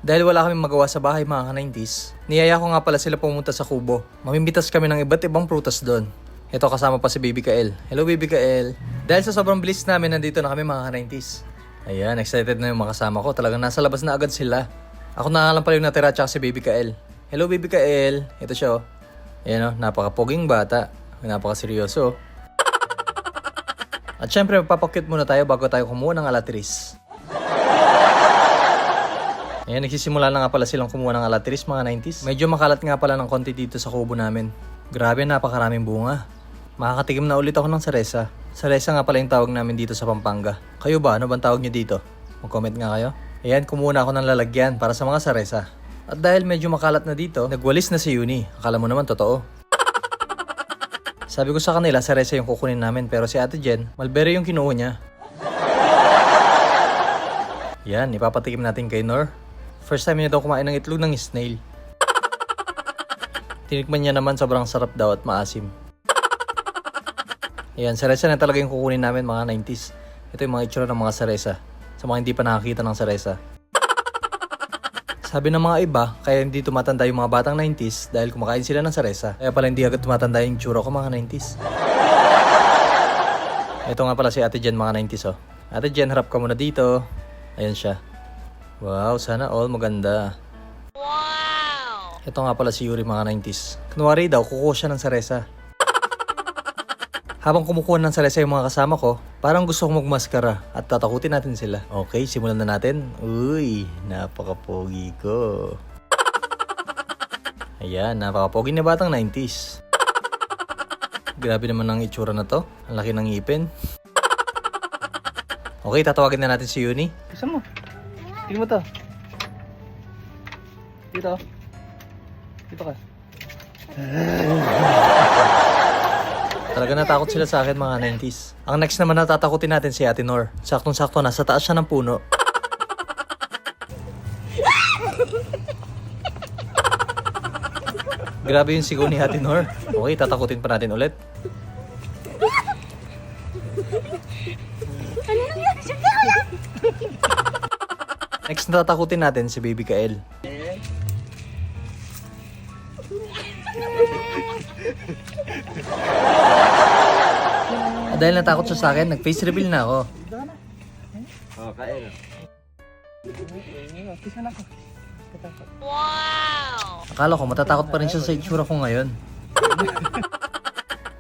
Dahil wala kaming magawa sa bahay mga ka-90s, niyaya ko nga pala sila pumunta sa kubo. Mamimbitas kami ng iba't ibang prutas doon. Ito kasama pa si Baby Kael. Hello Baby Kael. Dahil sa sobrang bilis namin, nandito na kami mga ka-90s. Ayan, excited na yung mga kasama ko. Talagang nasa labas na agad sila. Ako na nga lang pala yung natira tsaka si Baby Kael. Hello Baby Kael. Ito siya oh. Ayan oh, napaka-poging bata. Napaka-seryoso. At syempre, magpapakyut muna tayo bago tayo kumuha ng alatris. Ayan, nagsisimula na nga pala silang kumuha ng alatris mga 90s. Medyo makalat nga pala ng konti dito sa kubo namin. Grabe, napakaraming bunga. Makakatikim na ulit ako ng saresa. Saresa nga pala yung tawag namin dito sa Pampanga. Kayo ba? Ano bang tawag nyo dito? Mag-comment nga kayo. Ayan, kumuha na ako ng lalagyan para sa mga saresa. At dahil medyo makalat na dito, nagwalis na si Uni. Akala mo naman totoo. Sabi ko sa kanila, saresa yung kukunin namin, pero si Ate Jen, mulberry yung kinuha niya. Yan, ipapatikim natin kay Nor. First time niya daw kumain ng itlog ng snail. Tinikman niya naman, sobrang sarap daw at maasim. Yan, saresa na talaga yung kukunin namin mga 90s. Ito yung mga itsura ng mga saresa. Sa mga hindi pa nakakita ng saresa. Sabi ng mga iba, kaya hindi tumatanda yung mga batang 90s dahil kumakain sila ng saresa. Kaya pala hindi agad tumatanda yung tsura ko mga 90s. Ito nga pala si Ate Jen mga 90s oh. Ate Jen, harap ka muna dito. Ayan siya. Wow, sana all maganda. Wow! Ito nga pala si Yuri mga 90s. Kunwari daw, kukuha siya ng saresa. Habang kumukuha ng saresa yung mga kasama ko, parang gusto kong magmaskara at tatakutin natin sila. Okay, simulan na natin. Uy, napaka-pogi ko. Ayan, napaka-pogi na batang 90s. Grabe naman ang itsura na to. Ang laki ng ngipin. Okay, tatawagin na natin si Uni. Saan mo? Tingin mo to. Dito. Dito ka. Talaga natakot sila sa akin mga 90s. Ang next naman natatakutin natin si Ate Nor. Saktong-sakto nasa taas siya ng puno. Grabe yung sigaw ni Ate Nor. Okay, tatakutin pa natin ulit. Next natatakutin natin si Baby Kael. Dahil natakot siya sa akin, nag-face reveal na ako. Wow! Akala ko matatakot pa rin siya sa itsura ko ngayon.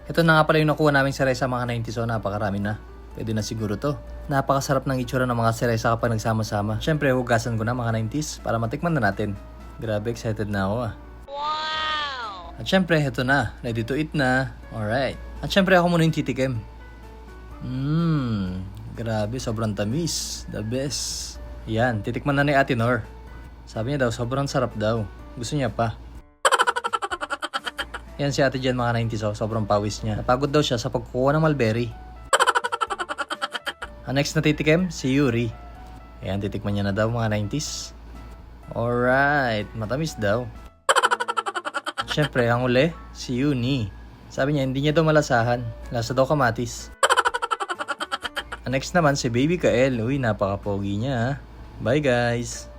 Ito na nga pala yung nakuha naming saresa mga 90s, so napakarami na. Pwede na siguro to. Napakasarap ng itsura ng mga saresa kapag nagsama-sama. Syempre, hugasan ko na mga 90s para matikman na natin. Grabe, excited na ako ah. Wow! At syempre, ito na. Ready to eat na. Alright. At syempre, ako muna yung titikim. Grabe, sobrang tamis. The best. Yan, titikman na ni Ate Nor. Sabi niya daw, sobrang sarap daw. Gusto niya pa. Yan si Ate Jen mga 90s, oh, sobrang pawis niya. Napagod daw siya sa pagkukuha ng mulberry. Ang next na titikim, si Yuri. Ayan, titikman niya na daw mga 90s. Alright, matamis daw. Siyempre, ang uli, si Uni. Sabi niya, hindi niya daw malasahan. Lasa daw kamatis. Ang next naman, si Baby Kael. Uy, napaka-pogi niya. Bye guys!